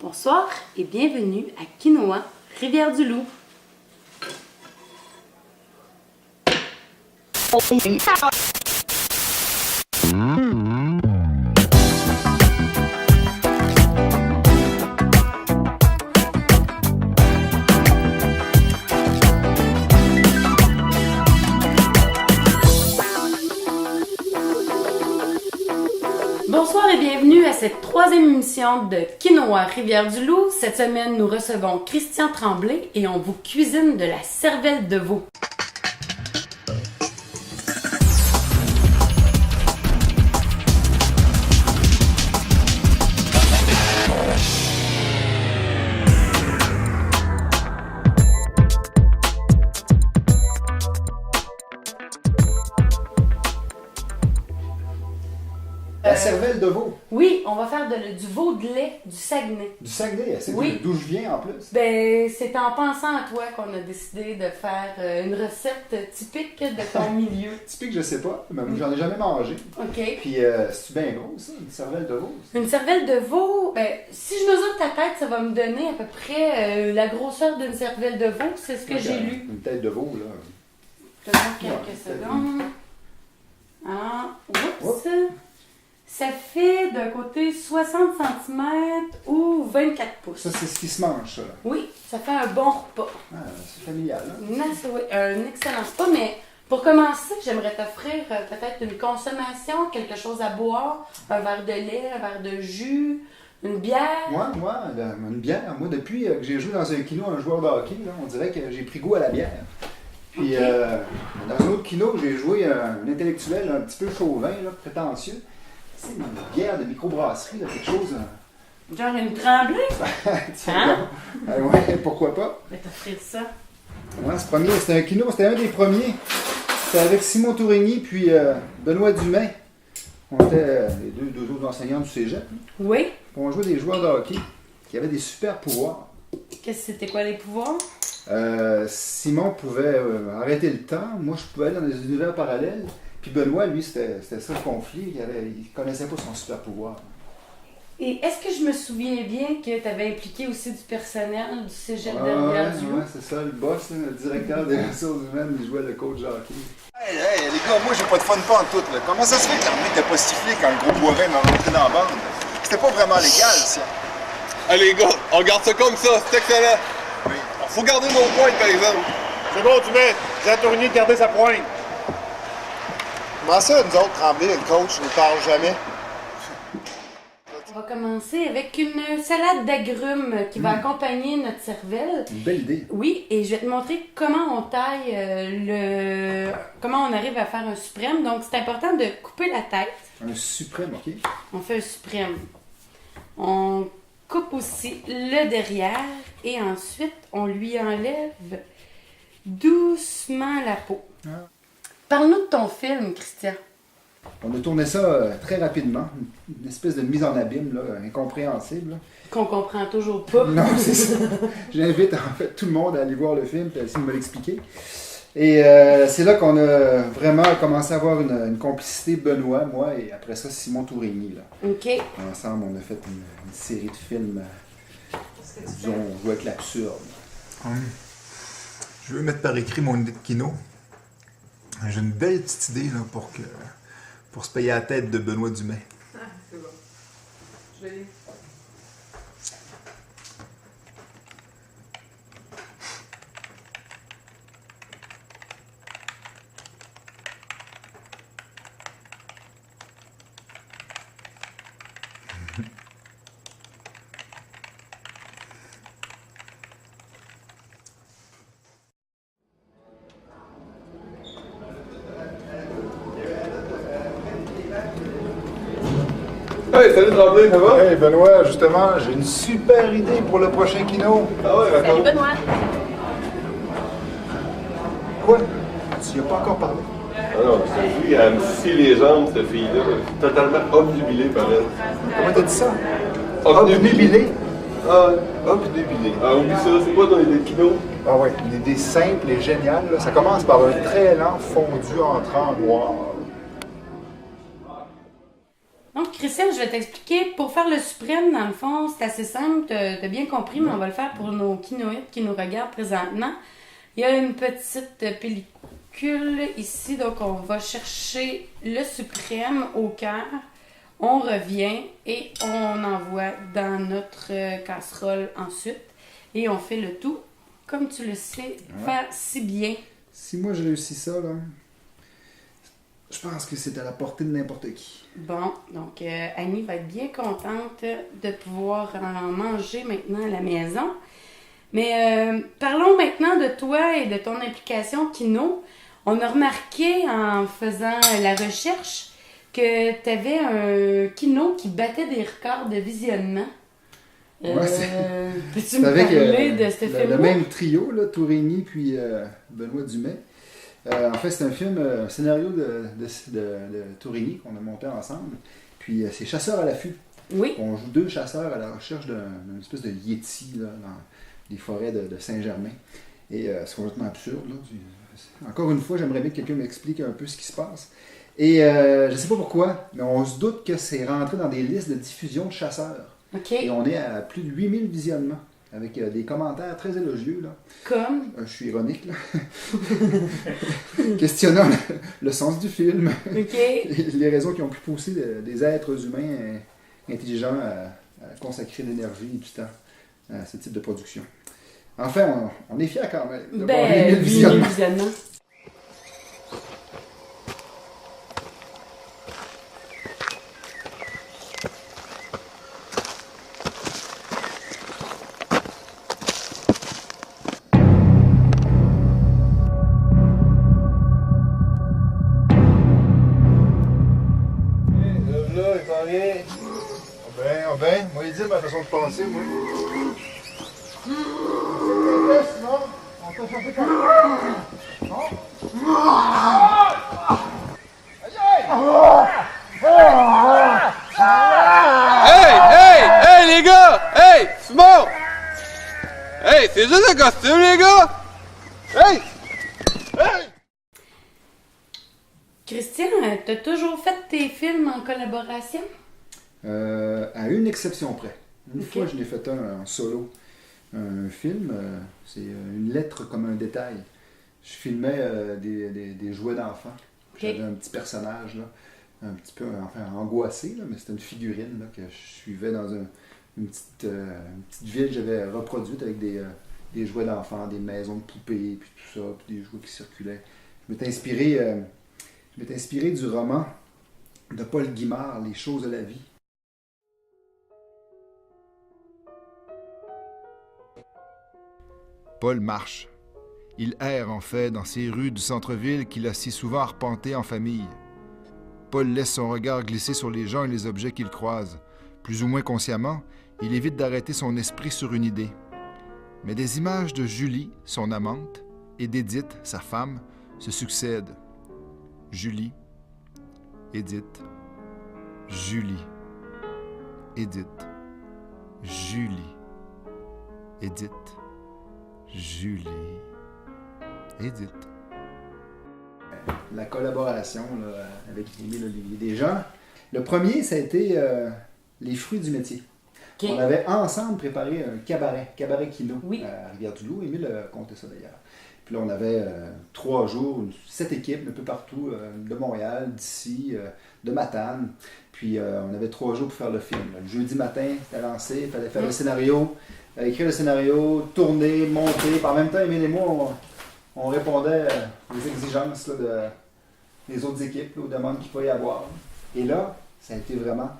Bonsoir et bienvenue à Quinoa, Rivière-du-Loup. Bonsoir et bienvenue à cette troisième émission de Quinoa Rivière-du-Loup. Cette semaine, nous recevons Christian Tremblay et on vous cuisine de la cervelle de veau. La cervelle de veau. Oui, on va faire du veau de lait du Saguenay. Du Saguenay, c'est Oui. d'où je viens en plus. Ben, c'est en pensant à toi qu'on a décidé de faire une recette typique de ton milieu. Typique, je sais pas, mais j'en ai jamais mangé. OK. Puis, c'est bien gros ça, une cervelle de veau. Une cervelle de veau, ben, si je mesure ta tête, ça va me donner à peu près la grosseur d'une cervelle de veau. C'est ce que j'ai lu. Une tête de veau, là. Faisons quelques Ouais, secondes. Ah, oups. Ça fait d'un côté 60 cm ou 24 pouces. Ça, c'est ce qui se mange, ça. Là. Oui, ça fait un bon repas. Ah, c'est familial, hein? Oui, un excellent repas, mais pour commencer, j'aimerais t'offrir peut-être une consommation, quelque chose à boire, un verre de lait, un verre de jus, une bière. Moi, une bière. Moi, depuis que j'ai joué dans un kino, un joueur de hockey, là, on dirait que j'ai pris goût à la bière. Puis, Ok. dans un autre kino, j'ai joué un intellectuel un petit peu chauvin, là, prétentieux. C'est une bière de microbrasserie, là, quelque chose. Genre une tremblée? Tiens, ouais, pourquoi pas? Je vais t'offrir ça. Ouais, ce premier, c'était un kino, c'était un des premiers. C'était avec Simon Tourigny puis Benoît Dumais. On était les deux autres enseignants du cégep. Oui? On jouait des joueurs de hockey qui avaient des super pouvoirs. C'était quoi les pouvoirs? Simon pouvait arrêter le temps. Moi, je pouvais aller dans des univers parallèles. Puis Benoît, lui, c'était ça le conflit. Il connaissait pas son super pouvoir. Et est-ce que je me souviens bien que tu avais impliqué aussi du personnel du cégep de Ouais, Rivière-du-Loup? c'est ça, le boss, là, le directeur des ressources humaines, il jouait le coach de hockey. Hey, les gars, moi j'ai pas de fun pas en tout. Là. Comment ça se fait que l'armée n'était pas sifflée quand le gros Boivin m'a rentré dans la bande? C'était pas vraiment légal, ça. Allez les gars, on garde ça comme ça, c'est excellent. Oui. Faut garder nos points par exemple. C'est bon, tu mets Jean Tourigny de garder sa pointe. Comment ça, nous autres, Tremblay, le coach, nous parle jamais? On va commencer avec une salade d'agrumes qui va accompagner notre cervelle. Une belle idée. Oui, et je vais te montrer comment on taille comment on arrive à faire un suprême. Donc, c'est important de couper la tête. Un suprême, ok? On fait un suprême. On coupe aussi le derrière et ensuite, on lui enlève doucement la peau. Ah. Parle-nous de ton film, Christian. On a tourné ça très rapidement. Une espèce de mise en abîme, là, incompréhensible. Là. Qu'on comprend toujours pas. Non, c'est ça. J'invite en fait tout le monde à aller voir le film et à essayer de me l'expliquer. Et c'est là qu'on a vraiment commencé à avoir une complicité, Benoît, moi, et après ça, Simon Tourigny. Là. OK. Ensemble, on a fait une série de films, disons, on joue avec l'absurde. Je veux mettre par écrit mon idée de kino. J'ai une belle petite idée là, pour se payer la tête de Benoît Dumais. Ah, c'est bon. Je vais... Hey, salut Tremblay, ça va? Hey Benoît, justement, j'ai une super idée pour le prochain kino. Ah ouais, d'accord. Benoît. Quoi? Tu n'y as pas encore parlé? Ah non, je te dis, elle me scie les jambes, cette fille-là. Totalement obnubilée par elle. Comment t'as dit ça? Obnubilée? Ah, Obnubilée. Ah, oublie ça, c'est quoi ton idée de kino? ah ouais, une idée simple et géniale. Là. Ça commence par un très lent fondu entrant en noir. Donc, Christiane, je vais t'expliquer. Pour faire le suprême, dans le fond, c'est assez simple. T'as bien compris, mais on va le faire pour nos quinoïdes qui nous regardent présentement. Il y a une petite pellicule ici. Donc, on va chercher le suprême au cœur. On revient et on envoie dans notre casserole ensuite. Et on fait le tout, comme tu le sais, faire si bien. Si moi je réussis ça, là, je pense que c'est à la portée de n'importe qui. Bon, donc Annie va être bien contente de pouvoir en manger maintenant à la maison. Mais parlons maintenant de toi et de ton implication Kino. On a remarqué en faisant la recherche que tu avais un Kino qui battait des records de visionnement. Peux-tu me parler de ce film-là? Le même trio, là, Tourigny puis Benoît Dumais. En fait, c'est un film, un scénario de Tourigny qu'on a monté ensemble. Puis c'est Chasseurs à l'affût. Oui. On joue 2 chasseurs à la recherche d'une espèce de yéti là, dans les forêts de Saint-Germain. Et c'est complètement absurde. Là. Encore une fois, j'aimerais bien que quelqu'un m'explique un peu ce qui se passe. Et je ne sais pas pourquoi, mais on se doute que c'est rentré dans des listes de diffusion de chasseurs. OK. Et on est à plus de 8000 visionnements, avec des commentaires très élogieux. Là. Comme? Je suis ironique, là. Questionnant le sens du film. OK. Les raisons qui ont pu pousser des êtres humains intelligents à consacrer de l'énergie et du temps à ce type de production. Enfin, on est fiers quand même d'avoir 8000 visionnements. Ben, moi, il dit ma façon de penser, moi. On peut faire comme Hey, les gars! Hey, c'est bon! Hey, c'est juste un costume, les gars! Hey! Christian, t'as toujours fait tes films en collaboration? À une exception près. Une Ok. fois, je l'ai fait un en solo. Un film, c'est une lettre comme un détail. Je filmais des jouets d'enfants. Ok. J'avais un petit personnage, là, un petit peu angoissé, là, mais c'était une figurine là, que je suivais dans une petite ville que j'avais reproduite avec des jouets d'enfants, des maisons de poupées, puis tout ça, puis des jouets qui circulaient. Je m'étais inspiré du roman de Paul Guimard, Les choses de la vie. Paul marche. Il erre en fait dans ces rues du centre-ville qu'il a si souvent arpentées en famille. Paul laisse son regard glisser sur les gens et les objets qu'il croise. Plus ou moins consciemment, il évite d'arrêter son esprit sur une idée. Mais des images de Julie, son amante, et d'Édith, sa femme, se succèdent. Julie, Édith, Julie, Édith, Julie, Édith, Julie, Édith. La collaboration là, avec Émile Olivier. Déjà, le premier, ça a été les fruits du métier. Ok. On avait ensemble préparé un cabaret Kino Oui. à Rivière-du-Loup. Émile a compté ça d'ailleurs. Puis là, on avait 3 jours, 7 équipes un peu partout, de Montréal, d'ici, de Matane. Puis on avait 3 jours pour faire le film. Le jeudi matin, c'était lancé, il fallait faire le scénario, écrire le scénario, tourner, monter. Puis en même temps, Émile et moi, on répondait aux exigences là, des autres équipes, là, aux demandes qu'il pouvait y avoir. Et là, ça a été vraiment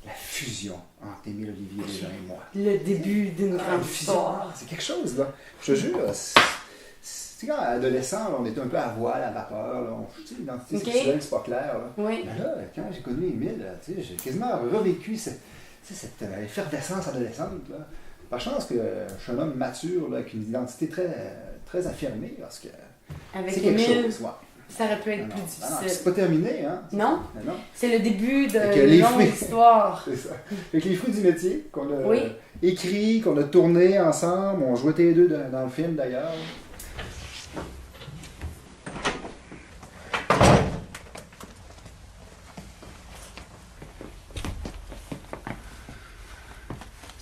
la fusion entre Émile Olivier, les gens et moi. Le début d'une grande Fusion, histoire. c'est quelque chose, là. Je te jure, c'est quand adolescent, là, on était un peu à voile, à vapeur, là. L'identité Ok. sexuelle, c'est pas clair, là. Oui. Mais là, quand j'ai connu Émile, là, j'ai quasiment revécu cette effervescence adolescente, là. Par chance que je suis un homme mature, là, avec une identité très affirmée, parce que Avec c'est quelque Émile, chose, ouais. ça aurait pu être Non, plus non, difficile. c'est pas terminé, hein? Non? Mais non. C'est le début Fait que d'une les longue fruits. histoire. C'est ça. Avec les fruits du métier qu'on a Oui. écrit, qu'on a tourné ensemble, on jouait tous les deux dans le film d'ailleurs.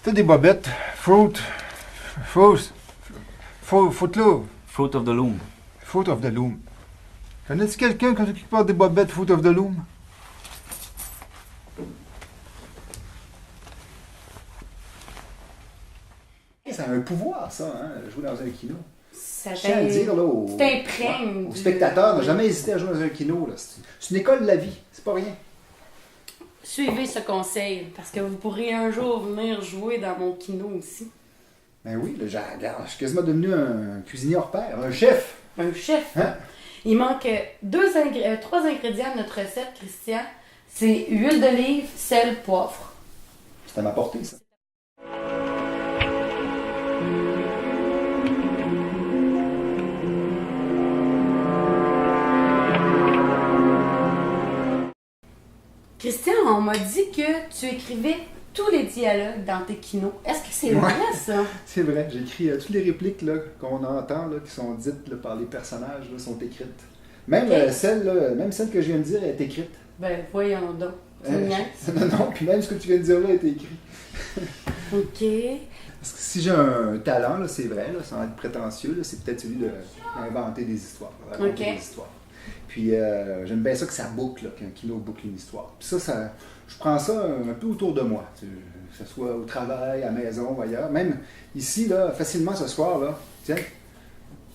Fais des bobettes. Fruit. Fruit-Loom. Fruit of the Loom. Fruit of the Loom. Connais-tu quelqu'un qui porte des bobettes Fruit of the Loom? C'est un pouvoir, ça, hein, jouer dans un kino. Ça Je tiens à le dire là, t'imprègne. aux spectateurs, n'a jamais hésité à jouer dans un kino. Là. C'est une école de la vie, c'est pas rien. Suivez ce conseil, parce que vous pourrez un jour venir jouer dans mon kino aussi. Ben oui, là, je suis quasiment devenu un cuisinier hors pair, un chef. Un chef. Hein? Il manque 3 ingrédients de notre recette, Christian. C'est huile d'olive, sel, poivre. C'est à ma portée, ça. Christian, on m'a dit que tu écrivais tous les dialogues dans tes kinos. Est-ce que c'est vrai, ça? C'est vrai, j'écris toutes les répliques là, qu'on entend, là, qui sont dites là, par les personnages, là, sont écrites. Même, même celle que je viens de dire est écrite. Ben, voyons donc. Tu me niaises? Non, puis même ce que tu viens de dire là est écrit. OK. Parce que si j'ai un talent, là, c'est vrai, là, sans être prétentieux, là, c'est peut-être celui d'inventer des histoires. Raconter des histoires. Puis j'aime bien ça que ça boucle, là, qu'un kino boucle une histoire. Puis ça, je prends ça un peu autour de moi, que ce soit au travail, à la maison ou ailleurs. Même ici, là, facilement ce soir, là, tiens,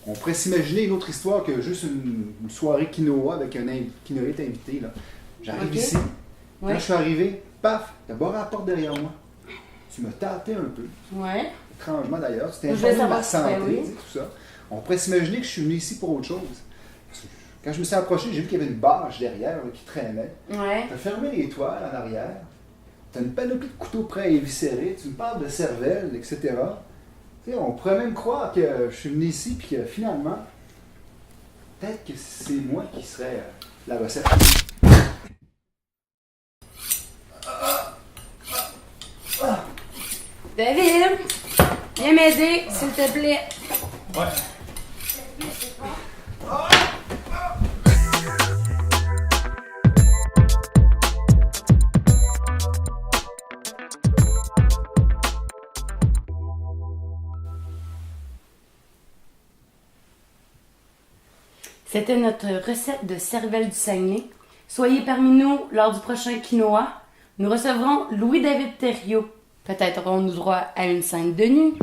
on pourrait s'imaginer une autre histoire que juste une soirée quinoa avec un kinoïte invité. Là. J'arrive ici, quand je suis arrivé, paf, tu as barré la porte derrière moi. Tu m'as tâté un peu. Ouais. Étrangement d'ailleurs, tu t'es informé de ma santé, tout ça. On pourrait s'imaginer que je suis venu ici pour autre chose. Quand je me suis approché, j'ai vu qu'il y avait une bâche derrière là, qui traînait. Ouais. Tu as fermé les toiles en arrière. Tu as une panoplie de couteaux prêts à éviscérer. Tu me parles de cervelle, etc. Tu sais, on pourrait même croire que je suis venu ici et que finalement, peut-être que c'est moi qui serais la recette. David, viens m'aider, s'il te plaît. Ouais. C'était notre recette de cervelle du Saguenay. Soyez parmi nous lors du prochain quinoa. Nous recevrons Louis-David Thériault. Peut-être aurons-nous droit à une scène de nu.